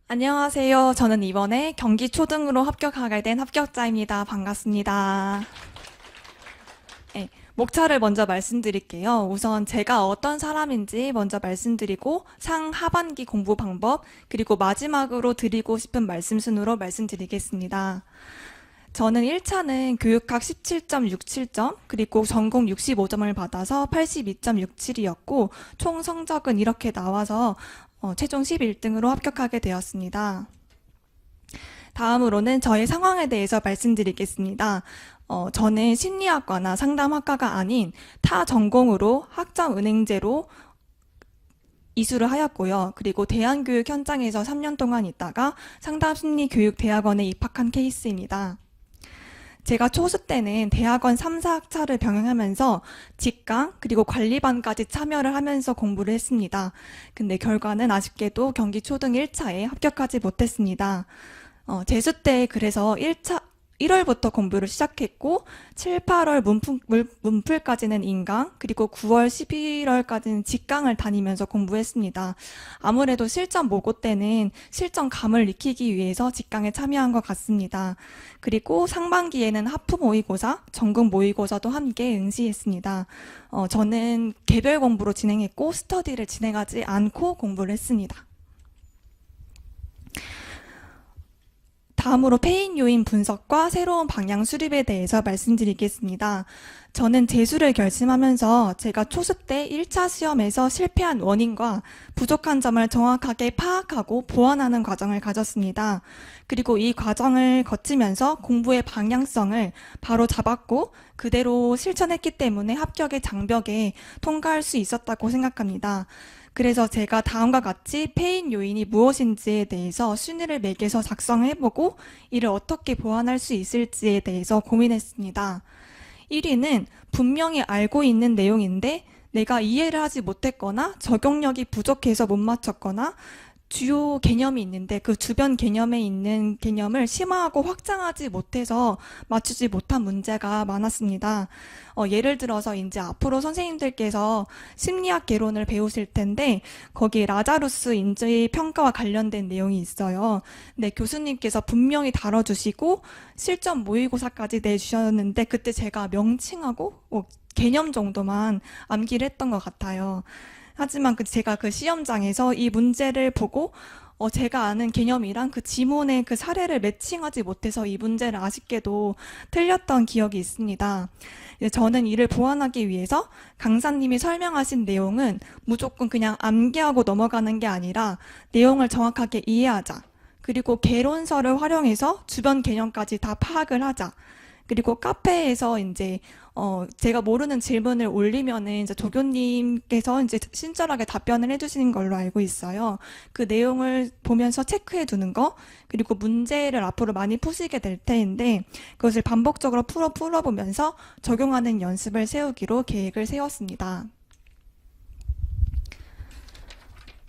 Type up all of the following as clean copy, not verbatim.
안녕하세요. 저는 이번에 경기 초등으로 합격하게 된 합격자입니다. 반갑습니다. 네, 목차를 먼저 말씀드릴게요. 우선 제가 어떤 사람인지 먼저 말씀드리고 상하반기 공부 방법, 그리고 마지막으로 드리고 싶은 말씀 순으로 말씀드리겠습니다. 저는 1차는 교육학 17.67점, 그리고 전공 65점을 받아서 82.67이었고, 총 성적은 이렇게 나와서 최종 11등으로 합격하게 되었습니다. 다음으로는 저의 상황에 대해서 말씀드리겠습니다. 저는 심리학과나 상담학과가 아닌 타 전공으로 학점은행제로 이수를 하였고요. 그리고 대안교육 현장에서 3년 동안 있다가 상담심리교육대학원에 입학한 케이스입니다. 제가 초수 때는 대학원 3, 4학차를 병행하면서 직강 그리고 관리반까지 참여를 하면서 공부를 했습니다. 근데 결과는 아쉽게도 경기 초등 1차에 합격하지 못했습니다. 재수 때 그래서 1월부터 공부를 시작했고 7, 8월 문풀까지는 인강, 그리고 9월, 11월까지는 직강을 다니면서 공부했습니다. 아무래도 실전 모고 때는 실전감을 익히기 위해서 직강에 참여한 것 같습니다. 그리고 상반기에는 하프 모의고사, 전국 모의고사도 함께 응시했습니다. 저는 개별 공부로 진행했고 스터디를 진행하지 않고 공부를 했습니다. 다음으로 패인 요인 분석과 새로운 방향 수립에 대해서 말씀드리겠습니다. 저는 재수를 결심하면서 제가 초수 때 1차 시험에서 실패한 원인과 부족한 점을 정확하게 파악하고 보완하는 과정을 가졌습니다. 그리고 이 과정을 거치면서 공부의 방향성을 바로 잡았고 그대로 실천했기 때문에 합격의 장벽에 통과할 수 있었다고 생각합니다. 그래서 제가 다음과 같이 패인 요인이 무엇인지에 대해서 순위를 매겨서 작성해보고 이를 어떻게 보완할 수 있을지에 대해서 고민했습니다. 1위는 분명히 알고 있는 내용인데 내가 이해를 하지 못했거나 적용력이 부족해서 못 맞췄거나 주요 개념이 있는데 그 주변 개념에 있는 개념을 심화하고 확장하지 못해서 맞추지 못한 문제가 많았습니다. 예를 들어서 이제 앞으로 선생님들께서 심리학 개론을 배우실 텐데 거기에 라자루스 인지 평가와 관련된 내용이 있어요. 근데 교수님께서 분명히 다뤄주시고 실전 모의고사까지 내주셨는데 그때 제가 명칭하고 개념 정도만 암기를 했던 것 같아요. 하지만 제가 그 시험장에서 이 문제를 보고 제가 아는 개념이랑 그 지문의 그 사례를 매칭하지 못해서 이 문제를 아쉽게도 틀렸던 기억이 있습니다. 저는 이를 보완하기 위해서 강사님이 설명하신 내용은 무조건 그냥 암기하고 넘어가는 게 아니라 내용을 정확하게 이해하자. 그리고 개론서를 활용해서 주변 개념까지 다 파악을 하자. 그리고 카페에서 이제 제가 모르는 질문을 올리면은 이제 조교님께서 이제 친절하게 답변을 해주시는 걸로 알고 있어요. 그 내용을 보면서 체크해 두는 거, 그리고 문제를 앞으로 많이 푸시게 될 텐데 그것을 반복적으로 풀어보면서 적용하는 연습을 세우기로 계획을 세웠습니다.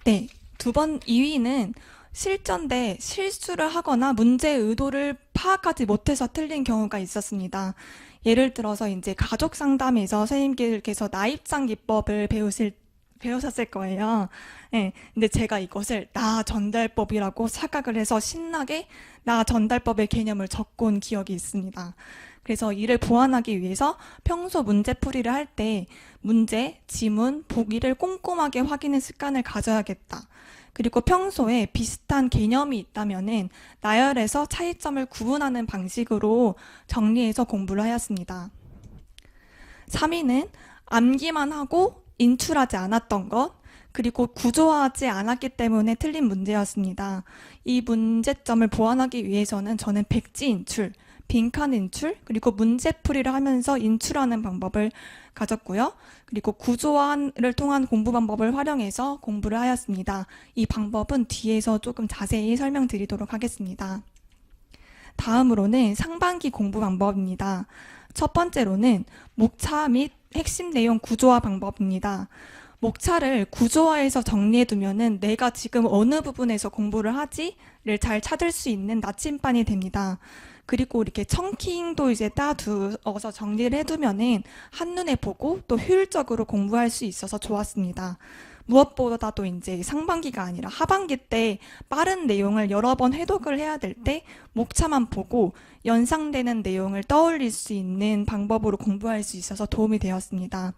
네, 2위는 실전대 실수를 하거나 문제의 의도를 파악하지 못해서 틀린 경우가 있었습니다. 예를 들어서 이제 가족 상담에서 선생님께서 나입장 기법을 배우셨을 거예요. 네, 근데 제가 이것을 나 전달법이라고 착각을 해서 신나게 나 전달법의 개념을 적고 온 기억이 있습니다. 그래서 이를 보완하기 위해서 평소 문제풀이를 할 때 문제, 지문, 보기를 꼼꼼하게 확인하는 습관을 가져야겠다. 그리고 평소에 비슷한 개념이 있다면은 나열해서 차이점을 구분하는 방식으로 정리해서 공부를 하였습니다. 3위는 암기만 하고 인출하지 않았던 것, 그리고 구조화하지 않았기 때문에 틀린 문제였습니다. 이 문제점을 보완하기 위해서는 저는 백지 인출, 빈칸 인출, 그리고 문제풀이를 하면서 인출하는 방법을 가졌고요. 그리고 구조화를 통한 공부 방법을 활용해서 공부를 하였습니다. 이 방법은 뒤에서 조금 자세히 설명드리도록 하겠습니다. 다음으로는 상반기 공부 방법입니다. 첫 번째로는 목차 및 핵심 내용 구조화 방법입니다. 목차를 구조화해서 정리해두면은 내가 지금 어느 부분에서 공부를 하지를 잘 찾을 수 있는 나침반이 됩니다. 그리고 이렇게 청킹도 이제 따두어서 정리를 해두면은 한눈에 보고 또 효율적으로 공부할 수 있어서 좋았습니다. 무엇보다도 이제 상반기가 아니라 하반기 때 빠른 내용을 여러 번 회독을 해야 될 때 목차만 보고 연상되는 내용을 떠올릴 수 있는 방법으로 공부할 수 있어서 도움이 되었습니다.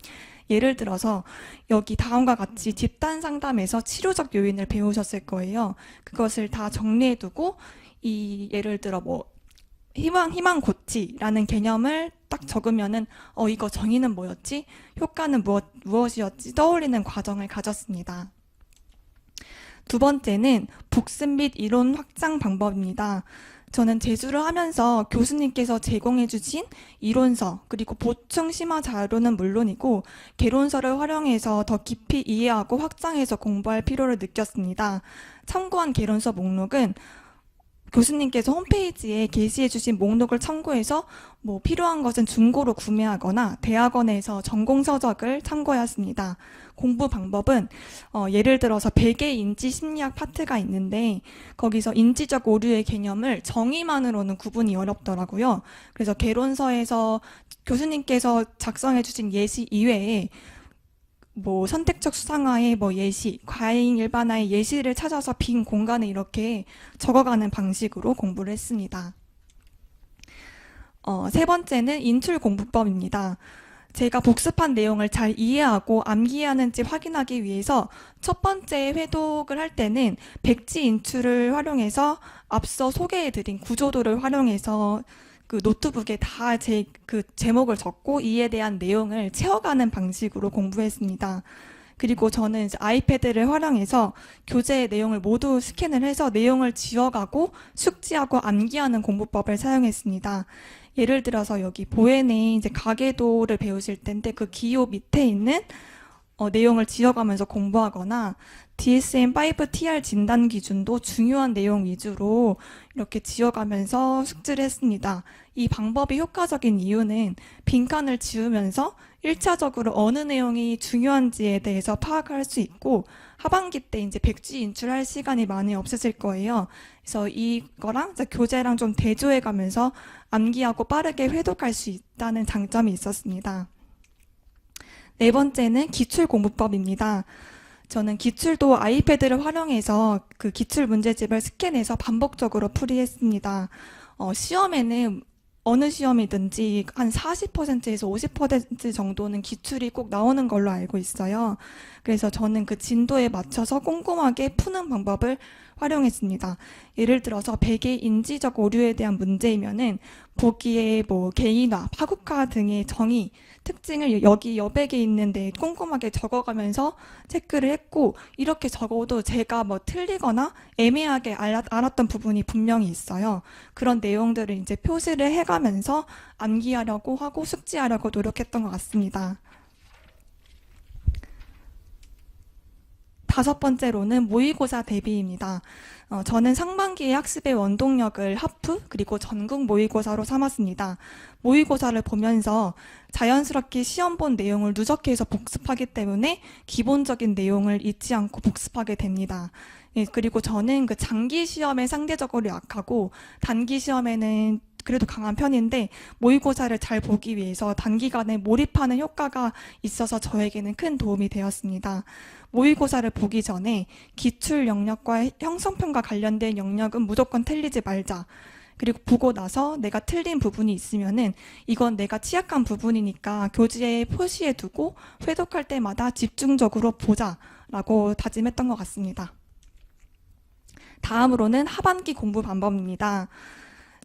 예를 들어서 여기 다음과 같이 집단 상담에서 치료적 요인을 배우셨을 거예요. 그것을 다 정리해두고 이 예를 들어 뭐 희망 고치라는 개념을 딱 적으면은 이거 정의는 뭐였지? 효과는 무엇이었지? 떠올리는 과정을 가졌습니다. 두 번째는 복습 및 이론 확장 방법입니다. 저는 재수를 하면서 교수님께서 제공해 주신 이론서 그리고 보충 심화 자료는 물론이고 개론서를 활용해서 더 깊이 이해하고 확장해서 공부할 필요를 느꼈습니다. 참고한 개론서 목록은 교수님께서 홈페이지에 게시해 주신 목록을 참고해서 뭐 필요한 것은 중고로 구매하거나 대학원에서 전공서적을 참고하였습니다. 공부 방법은 예를 들어서 베개 인지 심리학 파트가 있는데 거기서 인지적 오류의 개념을 정의만으로는 구분이 어렵더라고요. 그래서 개론서에서 교수님께서 작성해 주신 예시 이외에 뭐 선택적 수상화의 뭐 예시, 과잉 일반화의 예시를 찾아서 빈 공간에 이렇게 적어가는 방식으로 공부를 했습니다. 세 번째는 인출 공부법입니다. 제가 복습한 내용을 잘 이해하고 암기하는지 확인하기 위해서 첫 번째 회독을 할 때는 백지 인출을 활용해서 앞서 소개해드린 구조도를 활용해서 그 노트북에 다 그 제목을 적고 이에 대한 내용을 채워가는 방식으로 공부했습니다. 그리고 저는 이제 아이패드를 활용해서 교재의 내용을 모두 스캔을 해서 내용을 지워가고 숙지하고 암기하는 공부법을 사용했습니다. 예를 들어서 여기 보엔의 이제 가계도를 배우실 텐데 그 기호 밑에 있는 내용을 지어가면서 공부하거나 DSM-5TR 진단 기준도 중요한 내용 위주로 이렇게 지어가면서 숙지를 했습니다. 이 방법이 효과적인 이유는 빈칸을 지우면서 1차적으로 어느 내용이 중요한지에 대해서 파악할 수 있고 하반기 때 이제 백지 인출할 시간이 많이 없으실 거예요. 그래서 이거랑 이제 교재랑 좀 대조해 가면서 암기하고 빠르게 회독할 수 있다는 장점이 있었습니다. 네 번째는 기출 공부법입니다. 저는 기출도 아이패드를 활용해서 그 기출 문제집을 스캔해서 반복적으로 풀이했습니다. 시험에는 어느 시험이든지 한 40%에서 50% 정도는 기출이 꼭 나오는 걸로 알고 있어요. 그래서 저는 그 진도에 맞춰서 꼼꼼하게 푸는 방법을 활용했습니다. 예를 들어서 베개 인지적 오류에 대한 문제이면은 보기에 뭐 개인화, 파국화 등의 정의, 특징을 여기 여백에 있는데 꼼꼼하게 적어가면서 체크를 했고 이렇게 적어도 제가 뭐 틀리거나 애매하게 알았던 부분이 분명히 있어요. 그런 내용들을 이제 표시를 해가면서 암기하려고 하고 숙지하려고 노력했던 것 같습니다. 다섯 번째로는 모의고사 대비입니다. 저는 상반기의 학습의 원동력을 하프 그리고 전국 모의고사로 삼았습니다. 모의고사를 보면서 자연스럽게 시험 본 내용을 누적해서 복습하기 때문에 기본적인 내용을 잊지 않고 복습하게 됩니다. 예, 그리고 저는 그 장기 시험에 상대적으로 약하고 단기 시험에는 그래도 강한 편인데 모의고사를 잘 보기 위해서 단기간에 몰입하는 효과가 있어서 저에게는 큰 도움이 되었습니다. 모의고사를 보기 전에 기출 영역과 형성편과 관련된 영역은 무조건 틀리지 말자. 그리고 보고 나서 내가 틀린 부분이 있으면은 이건 내가 취약한 부분이니까 교재에 표시해 두고 회독할 때마다 집중적으로 보자라고 다짐했던 것 같습니다. 다음으로는 하반기 공부 방법입니다.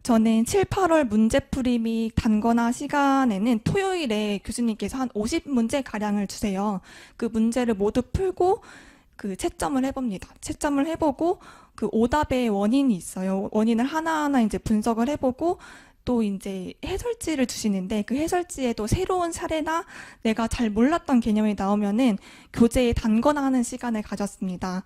저는 7, 8월 문제풀이 및 단거나 시간에는 토요일에 교수님께서 한 50문제 가량을 주세요. 그 문제를 모두 풀고 그 채점을 해봅니다. 채점을 해보고 그 오답의 원인이 있어요. 원인을 하나하나 이제 분석을 해보고 또 이제 해설지를 주시는데 그 해설지에도 새로운 사례나 내가 잘 몰랐던 개념이 나오면은 교재에 단거나 하는 시간을 가졌습니다.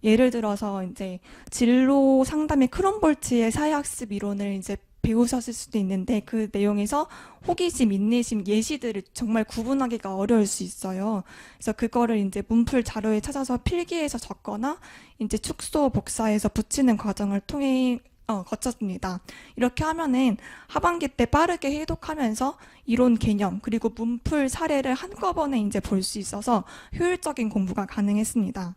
예를 들어서 이제 진로 상담의 크롬볼츠의 사회학습 이론을 이제 배우셨을 수도 있는데 그 내용에서 호기심, 인내심, 예시들을 정말 구분하기가 어려울 수 있어요. 그래서 그거를 이제 문풀 자료에 찾아서 필기해서 적거나 이제 축소, 복사해서 붙이는 과정을 통해 거쳤습니다. 이렇게 하면은 하반기 때 빠르게 해독하면서 이론 개념 그리고 문풀 사례를 한꺼번에 이제 볼 수 있어서 효율적인 공부가 가능했습니다.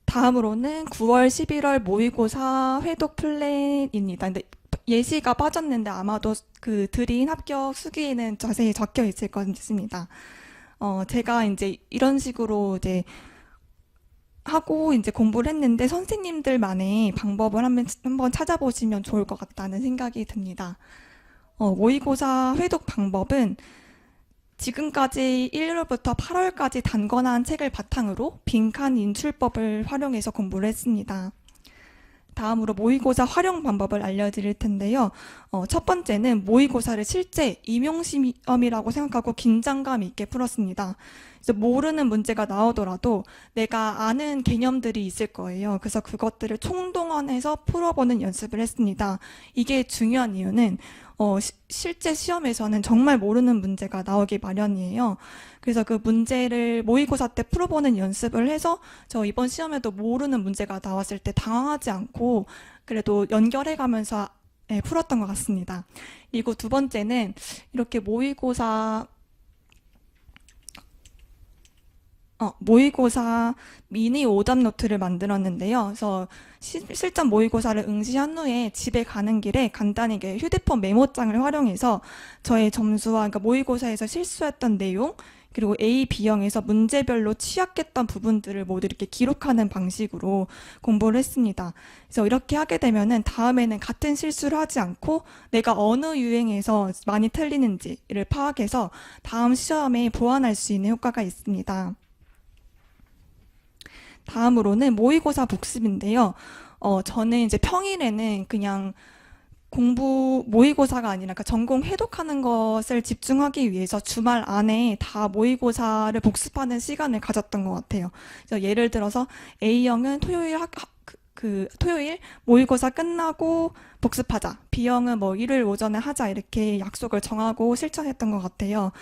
다음으로는 9월, 11월 모의고사 회독 플랜입니다. 근데 예시가 빠졌는데 아마도 그 드린 합격 수기에는 자세히 적혀 있을 것 같습니다. 제가 이제 이런 식으로 이제 하고 이제 공부를 했는데 선생님들만의 방법을 한번 찾아보시면 좋을 것 같다는 생각이 듭니다. 모의고사 회독 방법은 지금까지 1월부터 8월까지 단권한 책을 바탕으로 빈칸 인출법을 활용해서 공부를 했습니다. 다음으로 모의고사 활용 방법을 알려드릴 텐데요. 첫 번째는 모의고사를 실제 임용시험이라고 생각하고 긴장감 있게 풀었습니다. 그래서 모르는 문제가 나오더라도 내가 아는 개념들이 있을 거예요. 그래서 그것들을 총동원해서 풀어보는 연습을 했습니다. 이게 중요한 이유는 실제 시험에서는 정말 모르는 문제가 나오기 마련이에요. 그래서 그 문제를 모의고사 때 풀어보는 연습을 해서 저 이번 시험에도 모르는 문제가 나왔을 때 당황하지 않고 그래도 연결해가면서 풀었던 것 같습니다. 그리고 두 번째는 이렇게 모의고사 미니 오답 노트를 만들었는데요. 그래서 실전 모의고사를 응시한 후에 집에 가는 길에 간단히 휴대폰 메모장을 활용해서 저의 점수와 그러니까 모의고사에서 실수했던 내용 그리고 A, B형에서 문제별로 취약했던 부분들을 모두 이렇게 기록하는 방식으로 공부를 했습니다. 그래서 이렇게 하게 되면은 다음에는 같은 실수를 하지 않고 내가 어느 유행에서 많이 틀리는지를 파악해서 다음 시험에 보완할 수 있는 효과가 있습니다. 다음으로는 모의고사 복습인데요. 저는 이제 평일에는 그냥 모의고사가 아니라 그러니까 전공 해독하는 것을 집중하기 위해서 주말 안에 다 모의고사를 복습하는 시간을 가졌던 것 같아요. 그래서 예를 들어서 A형은 토요일 모의고사 끝나고 복습하자. B형은 뭐 일요일 오전에 하자. 이렇게 약속을 정하고 실천했던 것 같아요.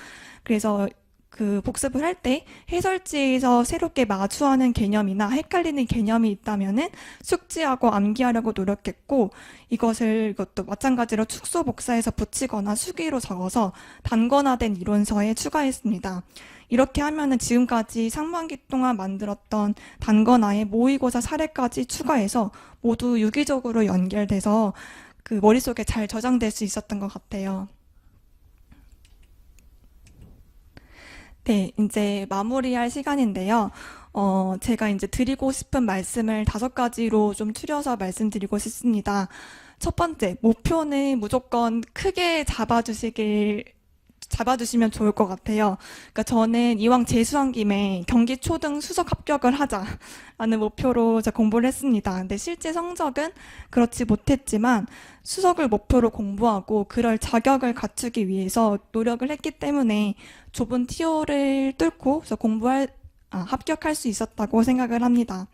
그래서 그 복습을 할 때 해설지에서 새롭게 마주하는 개념이나 헷갈리는 개념이 있다면은 숙지하고 암기하려고 노력했고 이것도 마찬가지로 축소 복사해서 붙이거나 수기로 적어서 단권화된 이론서에 추가했습니다. 이렇게 하면은 지금까지 상반기 동안 만들었던 단권화에 모의고사 사례까지 추가해서 모두 유기적으로 연결돼서 그 머릿속에 잘 저장될 수 있었던 것 같아요. 네, 이제 마무리할 시간인데요. 제가 이제 드리고 싶은 말씀을 5가지로 좀 추려서 말씀드리고 싶습니다. 첫 번째, 목표는 무조건 크게 잡아주시면 좋을 것 같아요. 그러니까 저는 이왕 재수한 김에 경기 초등 수석 합격을 하자라는 목표로 공부를 했습니다. 근데 실제 성적은 그렇지 못했지만 수석을 목표로 공부하고 그럴 자격을 갖추기 위해서 노력을 했기 때문에 좁은 티오를 뚫고 그래서 합격할 수 있었다고 생각을 합니다.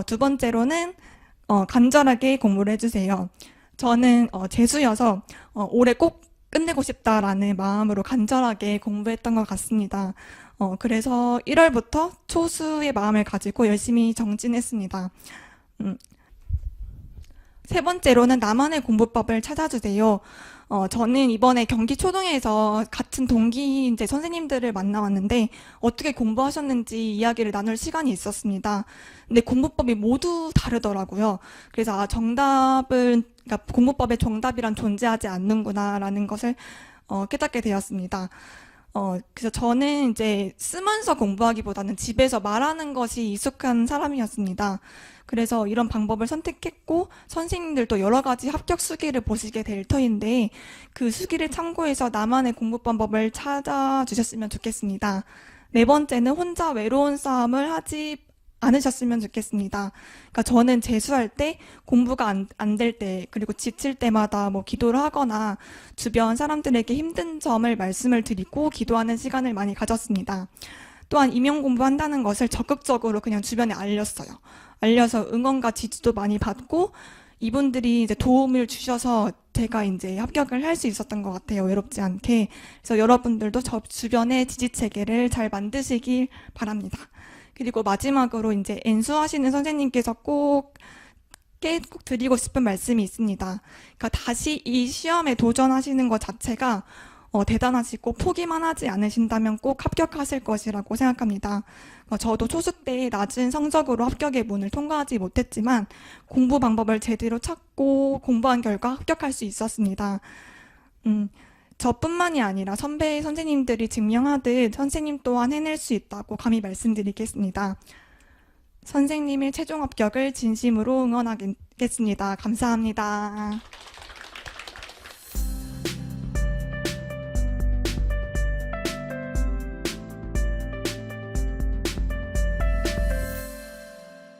두 번째로는 간절하게 공부를 해주세요. 저는 재수여서 올해 꼭 끝내고 싶다라는 마음으로 간절하게 공부했던 것 같습니다. 그래서 1월부터 초수의 마음을 가지고 열심히 정진했습니다. 세 번째로는 나만의 공부법을 찾아주세요. 저는 이번에 경기 초등에서 같은 동기 이제 선생님들을 만나왔는데 어떻게 공부하셨는지 이야기를 나눌 시간이 있었습니다. 근데 공부법이 모두 다르더라고요. 그래서 그러니까 공부법에 정답이란 존재하지 않는구나라는 것을 깨닫게 되었습니다. 그래서 저는 이제 쓰면서 공부하기보다는 집에서 말하는 것이 익숙한 사람이었습니다. 그래서 이런 방법을 선택했고 선생님들도 여러 가지 합격 수기를 보시게 될 터인데 그 수기를 참고해서 나만의 공부 방법을 찾아주셨으면 좋겠습니다. 네 번째는 혼자 외로운 싸움을 하지 않으셨으면 좋겠습니다. 그러니까 저는 재수할 때 공부가 안 될 때 그리고 지칠 때마다 뭐 기도를 하거나 주변 사람들에게 힘든 점을 말씀을 드리고 기도하는 시간을 많이 가졌습니다. 또한 임용 공부한다는 것을 적극적으로 그냥 주변에 알려서 응원과 지지도 많이 받고 이분들이 이제 도움을 주셔서 제가 이제 합격을 할 수 있었던 것 같아요. 외롭지 않게. 그래서 여러분들도 저 주변의 지지 체계를 잘 만드시길 바랍니다. 그리고 마지막으로 이제 엔수하시는 선생님께서 꼭 분께 꼭 드리고 싶은 말씀이 있습니다. 그러니까 다시 이 시험에 도전하시는 것 자체가 대단하시고 포기만 하지 않으신다면 꼭 합격하실 것이라고 생각합니다. 저도 초수 때 낮은 성적으로 합격의 문을 통과하지 못했지만 공부 방법을 제대로 찾고 공부한 결과 합격할 수 있었습니다. 저뿐만이 아니라 선배 선생님들이 증명하듯 선생님 또한 해낼 수 있다고 감히 말씀드리겠습니다. 선생님의 최종 합격을 진심으로 응원하겠습니다. 감사합니다.